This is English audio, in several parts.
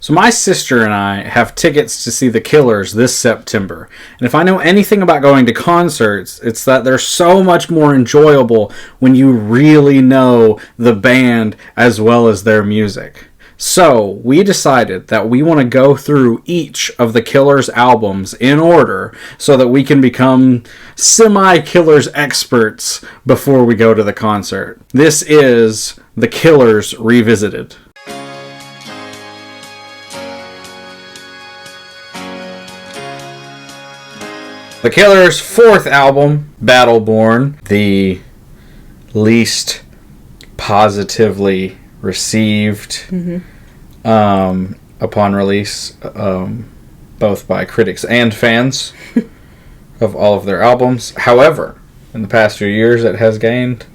So my sister and I have tickets to see the Killers this September. And if I know anything about going to concerts, it's that they're so much more enjoyable when you really know the band as well as their music. So we decided that we want to go through each of the Killers albums in order so that we can become semi-Killers experts before we go to the concert. This is the Killers Revisited. The Killers' fourth album, Battleborn, the least positively received upon release, both by critics and fans of all of their albums. However, in the past few years, it has gained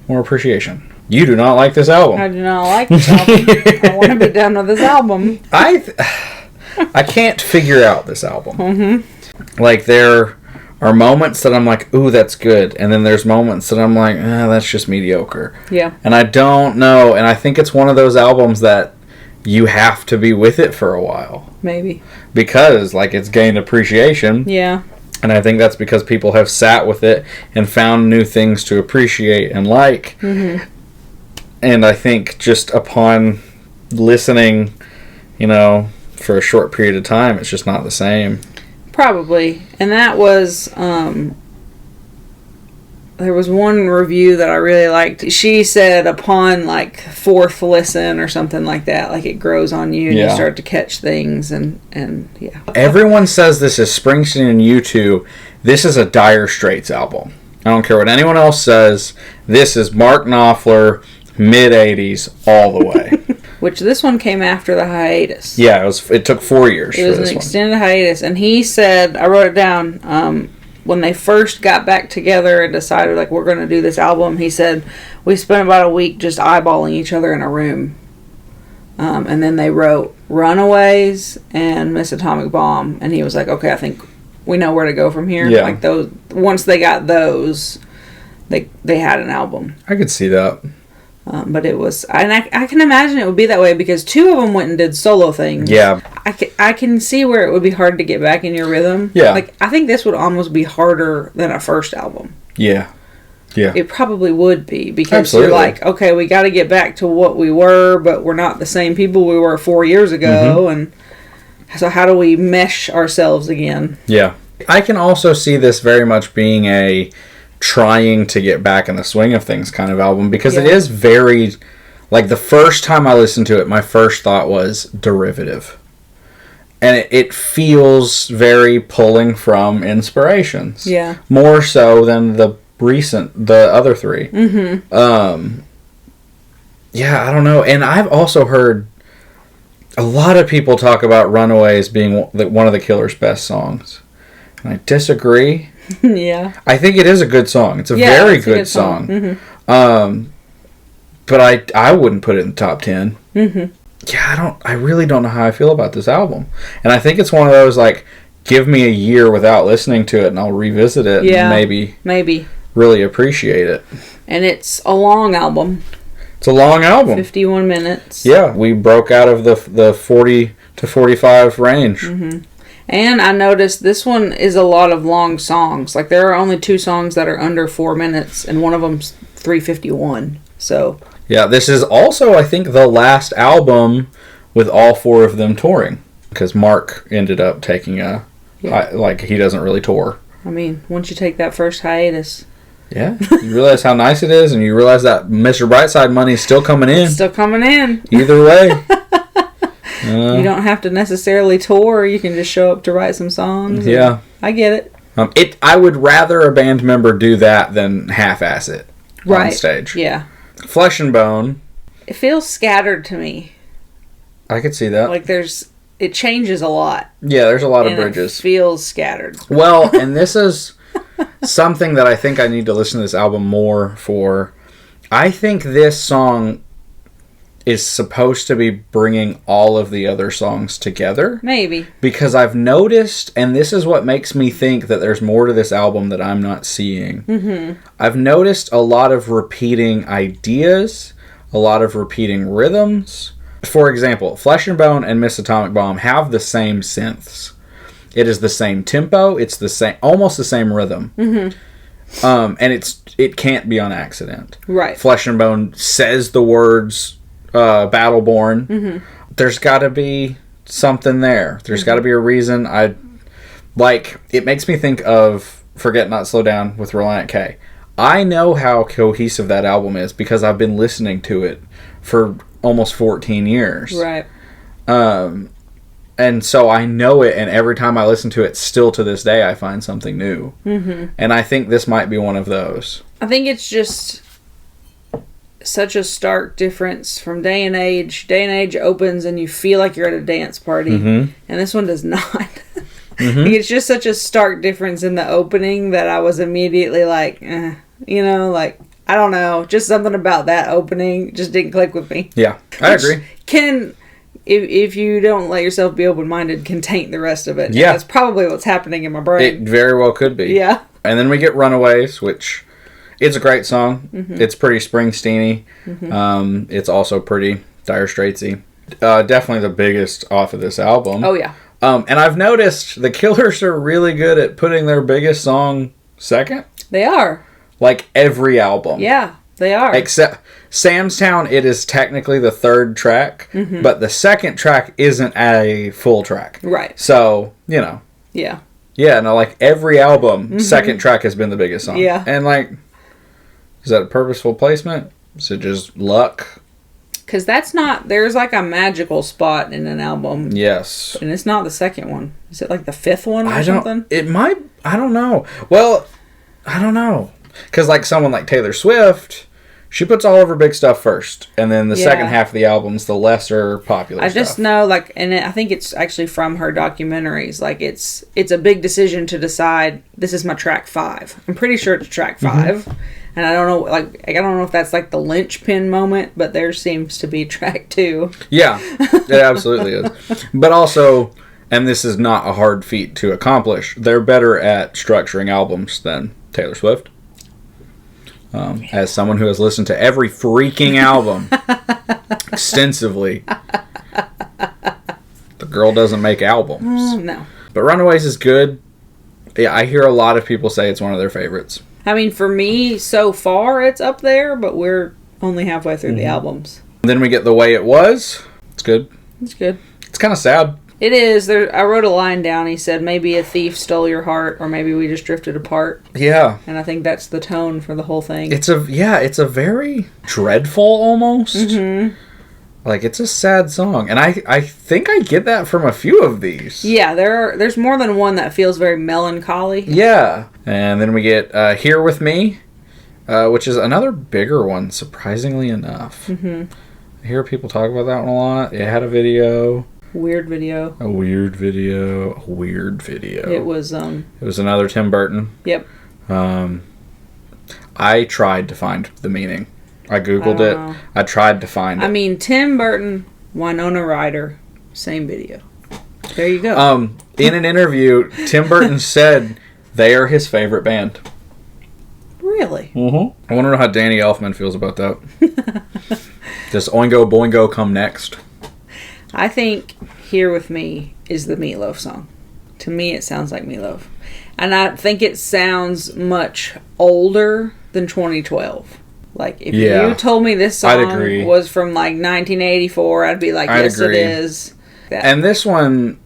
more appreciation. You do not like this album. I do not like this album. I want to be done with this album. I can't figure out this album. Like, there are moments that I'm like, ooh, that's good. And then there's moments that I'm like, that's just mediocre. Yeah. And I don't know. And I think it's one of those albums that you have to be with it for a while. Maybe. Because, like, it's gained appreciation. Yeah. And I think that's because people have sat with it and found new things to appreciate and like. And I think just upon listening, for a short period of time, it's just not the same. Probably. And that was, there was one review that I really liked. She said upon, fourth listen or something like that, it grows on you and you start to catch things and yeah. Everyone says this is Springsteen and U2. This is a Dire Straits album. I don't care what anyone else says. This is Mark Knopfler, mid-'80s, all the way. Which this one came after the hiatus. Yeah, it took 4 years for this one. It was an extended hiatus. And he said, I wrote it down, when they first got back together and decided, we're going to do this album, he said, we spent about a week just eyeballing each other in a room. And then they wrote Runaways and Miss Atomic Bomb. And he was like, okay, I think we know where to go from here. Yeah. Those, once they got those, they had an album. I could see that. But it was, and I can imagine it would be that way because two of them went and did solo things. Yeah. I can see where it would be hard to get back in your rhythm. Yeah. I think this would almost be harder than a first album. Yeah. Yeah. It probably would be because Absolutely. You're like, okay, we got to get back to what we were, but we're not the same people we were 4 years ago. And so how do we mesh ourselves again? Yeah. I can also see this very much being a trying to get back in the swing of things kind of album because it is very, the first time I listened to it, my first thought was derivative. And it feels very pulling from inspirations. Yeah. More so than the other three. Yeah, I don't know. And I've also heard a lot of people talk about Runaways being one of the Killers' best songs. And I disagree. Yeah. I think it is a good song. It's a very good song. But I wouldn't put it in the top 10. Yeah, I really don't know how I feel about this album. And I think it's one of those, give me a year without listening to it and I'll revisit it and maybe really appreciate it. And it's a long album. It's a long album. 51 minutes. Yeah, we broke out of the 40 to 45 range. And I noticed this one is a lot of long songs. There are only 2 songs that are under 4 minutes, and one of them's 3:51. So yeah, this is also, I think, the last album with all 4 of them touring. Because Mark ended up taking he doesn't really tour. I mean, once you take that first hiatus. Yeah, you realize how nice it is, and you realize that Mr. Brightside money is still coming in. It's still coming in. Either way. You don't have to necessarily tour. You can just show up to write some songs. Yeah. I get it. I would rather a band member do that than half-ass it on stage. Yeah. Flesh and Bone. It feels scattered to me. I could see that. It changes a lot. Yeah, there's a lot of bridges. It feels scattered. Well, and this is something that I think I need to listen to this album more for. I think this song is supposed to be bringing all of the other songs together. Maybe. Because I've noticed, and this is what makes me think that there's more to this album that I'm not seeing. I've noticed a lot of repeating ideas, a lot of repeating rhythms, For example, Flesh and Bone and Miss Atomic Bomb have the same synths. It is the same tempo. It's the same, almost the same rhythm. Mm-hmm. And it can't be on accident. Right. Flesh and Bone says the words Battleborn. Mm-hmm. There's got to be something there. There's got to be a reason. It makes me think of Forget Not Slow Down with Reliant K. I know how cohesive that album is because I've been listening to it for almost 14 years. Right. And so I know it, and every time I listen to it, still to this day, I find something new. Mm-hmm. And I think this might be one of those. I think it's just such a stark difference from Day and Age. Day and Age opens and you feel like you're at a dance party, and this one does not. Mm-hmm. It's just such a stark difference in the opening that I was immediately like, I don't know, just something about that opening just didn't click with me. Yeah, I agree. If you don't let yourself be open-minded, can taint the rest of it. Yeah. That's probably what's happening in my brain. It very well could be. Yeah. And then we get Runaways, which it's a great song. Mm-hmm. It's pretty Springsteen-y. Mm-hmm. It's also pretty Dire Straitsy. Definitely the biggest off of this album. Oh, yeah. And I've noticed the Killers are really good at putting their biggest song second. They are. Like every album. Yeah, they are. Except Sam's Town, it is technically the third track, but the second track isn't a full track. Right. So, Yeah. Yeah, no, like every album, second track has been the biggest song. Yeah. And like, is that a purposeful placement? Is it just luck? Because there's like a magical spot in an album. Yes. And it's not the second one. Is it like the fifth one or something? I don't know. Well, I don't know. Because like someone like Taylor Swift, she puts all of her big stuff first. And then the second half of the album's the lesser popular stuff. I just know, I think it's actually from her documentaries. Like, it's a big decision to decide, this is my track 5. I'm pretty sure it's track 5. Mm-hmm. And I don't know, I don't know if that's like the linchpin moment, but there seems to be track 2. Yeah, it absolutely is. But also, and this is not a hard feat to accomplish, they're better at structuring albums than Taylor Swift. As someone who has listened to every freaking album extensively, the girl doesn't make albums. No. But Runaways is good. Yeah, I hear a lot of people say it's one of their favorites. I mean, for me, so far, it's up there, but we're only halfway through the albums. Then we get The Way It Was. It's good. It's good. It's kind of sad. It is. I wrote a line down. He said, maybe a thief stole your heart, or maybe we just drifted apart. Yeah. And I think that's the tone for the whole thing. It's a very dreadful almost. Mm-hmm. Like, it's a sad song. And I think I get that from a few of these. Yeah, there's more than one that feels very melancholy. Yeah. And then we get Here With Me, which is another bigger one, surprisingly enough. Mm-hmm. I hear people talk about that one a lot. It had a video. Weird video. A weird video. It was another Tim Burton. Yep. I tried to find the meaning. I Googled it. I tried to find it. I mean, Tim Burton, Winona Ryder, same video. There you go. In an interview, Tim Burton said they are his favorite band. Really? Mm-hmm. I want to know how Danny Elfman feels about that. Does Oingo Boingo come next? I think Here With Me is the Meatloaf song. To me, it sounds like Meatloaf. And I think it sounds much older than 2012. Like, if you told me this song was from, like, 1984, I'd be like, yes, it is. And this one,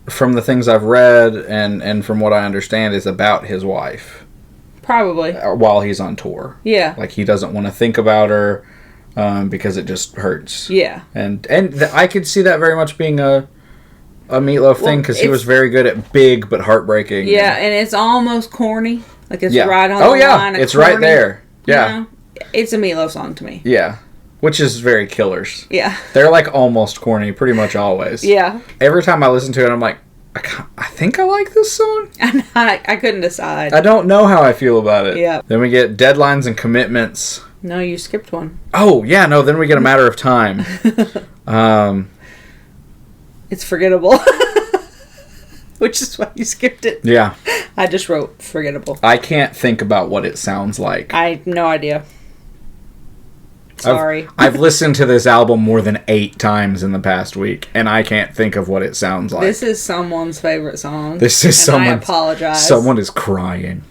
from the things I've read and from what I understand, is about his wife. Probably. While he's on tour. Yeah. Like, he doesn't want to think about her because it just hurts. Yeah. And I could see that very much being a Meatloaf thing, because he was very good at big but heartbreaking. Yeah, and it's almost corny. Like, it's right on the line of it's corny, right there. Yeah. You know? It's a Meatloaf song to me. Yeah. Which is very Killers. Yeah. They're like almost corny pretty much always. Yeah. Every time I listen to it, I'm like, I think I like this song. I couldn't decide. I don't know how I feel about it. Yeah. Then we get Deadlines and Commitments. No, you skipped one. Oh, yeah, no, then we get A Matter of Time. It's Forgettable. Which is why you skipped it. Yeah. I just wrote Forgettable. I can't think about what it sounds like. I have no idea. Sorry. I've listened to this album more than 8 times in the past week, and I can't think of what it sounds like. This is someone's favorite song. This is I apologize. Someone is crying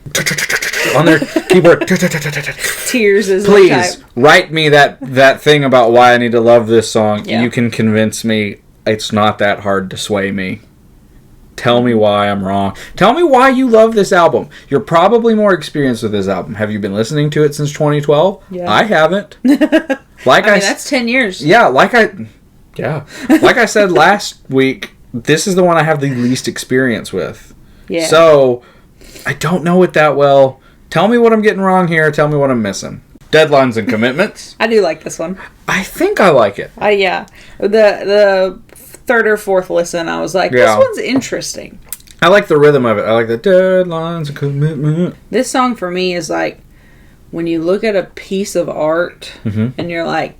on their keyboard. Tears is Please write me that thing about why I need to love this song. Yeah. You can convince me it's not that hard to sway me. Tell me why I'm wrong. Tell me why you love this album. You're probably more experienced with this album. Have you been listening to it since 2012? Yeah. I haven't. That's 10 years. Yeah, like I said last week, this is the one I have the least experience with. Yeah. So, I don't know it that well. Tell me what I'm getting wrong here. Tell me what I'm missing. Deadlines and Commitments. I do like this one. I think I like it. Yeah. The third or fourth listen, I was like, this one's interesting. I like the rhythm of it. I like the deadlines and commitment. This song for me is like when you look at a piece of art and you're like,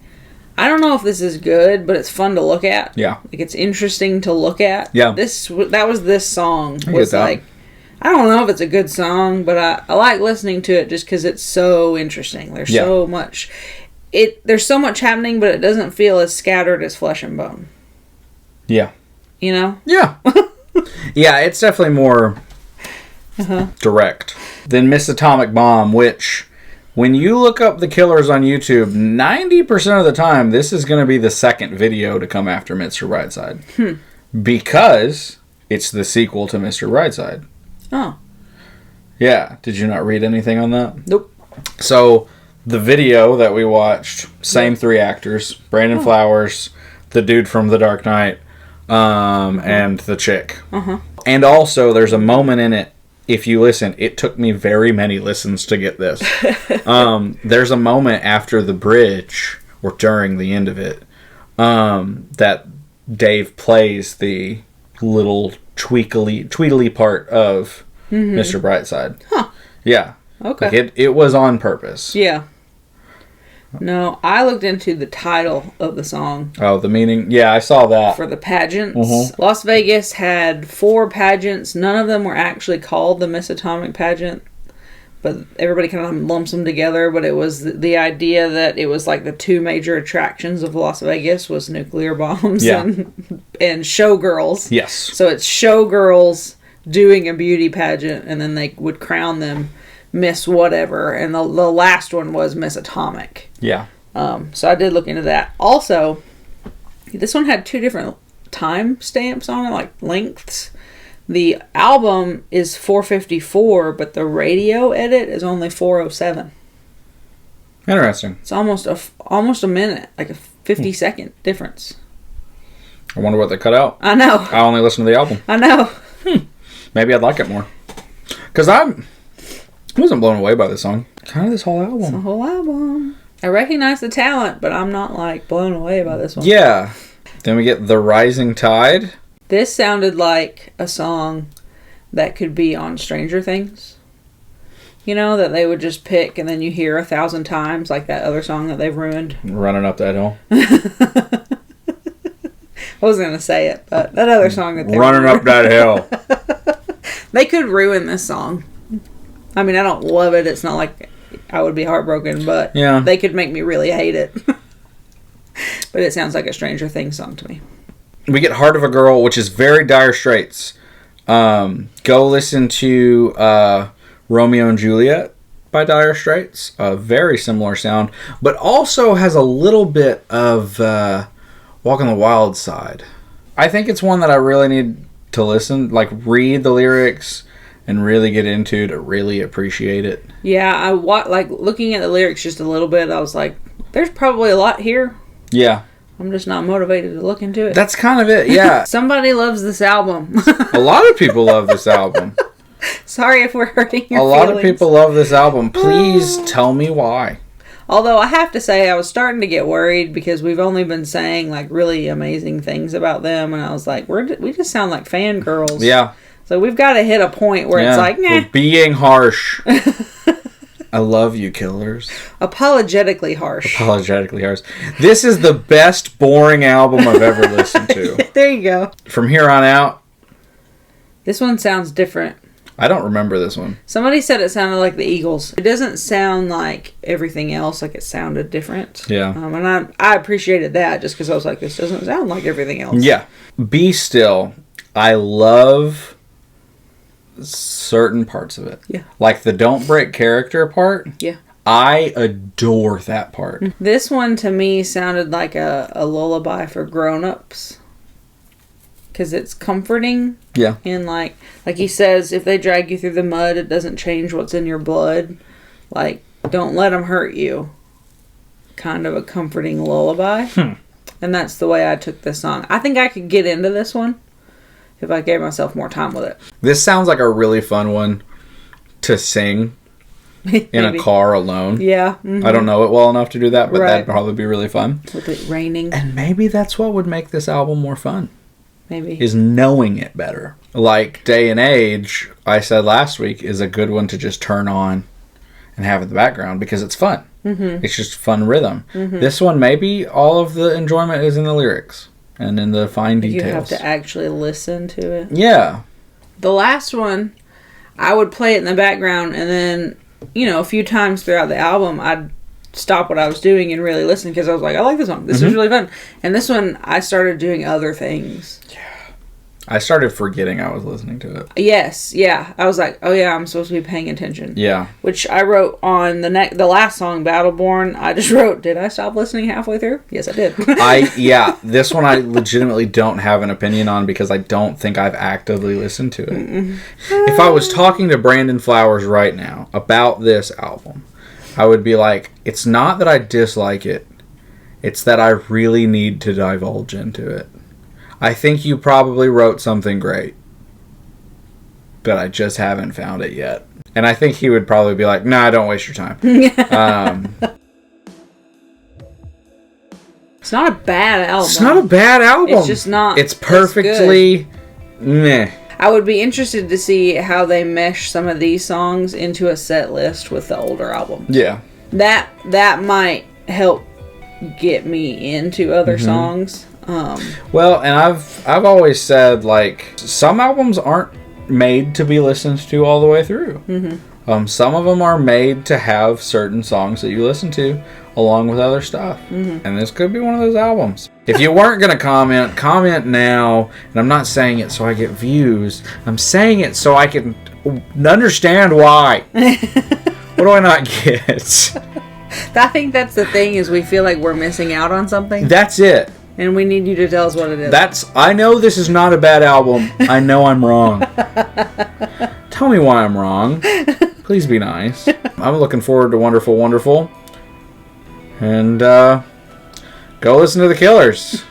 I don't know if this is good, but it's fun to look at. Yeah. Like it's interesting to look at. Yeah. That was this song. I Was get that. like, I don't know if it's a good song, but I like listening to it just because it's so interesting. There's so much. There's so much happening, but it doesn't feel as scattered as Flesh and Bone. Yeah. You know? Yeah. Yeah, it's definitely more direct than Miss Atomic Bomb, which, when you look up the Killers on YouTube, 90% of the time, this is going to be the second video to come after Mr. Brightside. Because it's the sequel to Mr. Brightside. Oh. Yeah. Did you not read anything on that? Nope. So, the video that we watched, same 3 actors. Brandon Flowers, the dude from The Dark Knight, and the chick. And also, there's a moment in it, if you listen, it took me very many listens to get this. There's a moment after the bridge, or during the end of it, that Dave plays the little tweedly part of Mr. Brightside. Huh. Yeah. Okay. Like it was on purpose. Yeah. No, I looked into the title of the song. Oh, the meaning? Yeah, I saw that. For the pageants. Las Vegas had 4 pageants. None of them were actually called the Miss Atomic pageant. But everybody kind of lumps them together. But it was the idea that it was like the 2 major attractions of Las Vegas was nuclear bombs and showgirls. Yes. So it's showgirls doing a beauty pageant, and then they would crown them Miss whatever, and the last one was Miss Atomic. Yeah. So I did look into that. Also, this one had 2 different time stamps on it, like lengths. The album is 4:54, but the radio edit is only 4:07. Interesting. It's almost a minute, like a 50-second difference. I wonder what they cut out. I know. I only listened to the album. I know. Maybe I'd like it more. Because I wasn't blown away by this song. Kind of this whole album. It's the whole album. I recognize the talent, but I'm not like blown away by this one. Yeah. Then we get The Rising Tide. This sounded like a song that could be on Stranger Things. You know, that they would just pick and then you hear 1,000 times, like that other song that they've ruined. Running Up That Hill. I wasn't going to say it, but that other song that they Running Up That Hill. They could ruin this song. I mean, I don't love it. It's not like I would be heartbroken, but they could make me really hate it. But it sounds like a Stranger Things song to me. We get Heart of a Girl, which is very Dire Straits. Go listen to Romeo and Juliet by Dire Straits. A very similar sound, but also has a little bit of Walk on the Wild Side. I think it's one that I really need to listen, like read the lyrics and really get into to really appreciate it. Yeah, like looking at the lyrics just a little bit, I was like, there's probably a lot here. Yeah. I'm just not motivated to look into it. That's kind of it, yeah. Somebody loves this album. A lot of people love this album. Sorry if we're hurting your feelings. A lot feelings. of people love this album. Please tell me why. Although I have to say, I was starting to get worried because we've only been saying like really amazing things about them, and I was like, we just sound like fangirls. Yeah. So we've got to hit a point where it's like, nah. We're being harsh. I love you, Killers. Apologetically harsh. Apologetically harsh. This is the best boring album I've ever listened to. There you go. From here on out, this one sounds different. I don't remember this one. Somebody said it sounded like the Eagles. It doesn't sound like everything else, like it sounded different. Yeah. And I appreciated that just because I was like, this doesn't sound like everything else. Yeah. Be Still. I love certain parts of it. Yeah. Like the Don't Break Character part. Yeah. I adore that part. This one to me sounded like a lullaby for grown-ups. Because it's comforting. Yeah. And like he says, if they drag you through the mud, it doesn't change what's in your blood. Like, don't let them hurt you. Kind of a comforting lullaby. And that's the way I took this song. I think I could get into this one if I gave myself more time with it. This sounds like a really fun one to sing in a car alone. Yeah. Mm-hmm. I don't know it well enough to do that, but that'd probably be really fun. With it raining. And maybe that's what would make this album more fun. Maybe. Is knowing it better. Like Day and Age, I said last week, is a good one to just turn on and have in the background because it's fun. Mm-hmm. It's just fun rhythm. Mm-hmm. This one, maybe all of the enjoyment is in the lyrics and in the fine details. You have to actually listen to it. Yeah. The last one, I would play it in the background and then, a few times throughout the album, I'd stop what I was doing and really listen because I was like, I like this song. This is really fun. And this one, I started doing other things. Yeah. I started forgetting I was listening to it. Yes, yeah. I was like, oh yeah, I'm supposed to be paying attention. Yeah. Which I wrote on the last song, Battleborn. I just wrote, did I stop listening halfway through? Yes, I did. This one I legitimately don't have an opinion on because I don't think I've actively listened to it. If I was talking to Brandon Flowers right now about this album, I would be like, it's not that I dislike it. It's that I really need to divulge into it. I think you probably wrote something great, but I just haven't found it yet. And I think he would probably be like, nah, don't waste your time. It's not a bad album. It's not a bad album. It's just not. It's perfectly meh. I would be interested to see how they mesh some of these songs into a set list with the older album. Yeah. That might help get me into other songs. Well, and I've always said, like, some albums aren't made to be listened to all the way through. Mm-hmm. Some of them are made to have certain songs that you listen to along with other stuff. Mm-hmm. And this could be one of those albums. If you weren't going to comment now. And I'm not saying it so I get views. I'm saying it so I can understand why. What do I not get? I think that's the thing, is we feel like we're missing out on something. That's it. And we need you to tell us what it is. I know this is not a bad album. I know I'm wrong. Tell me why I'm wrong. Please be nice. I'm looking forward to Wonderful, Wonderful. And go listen to The Killers.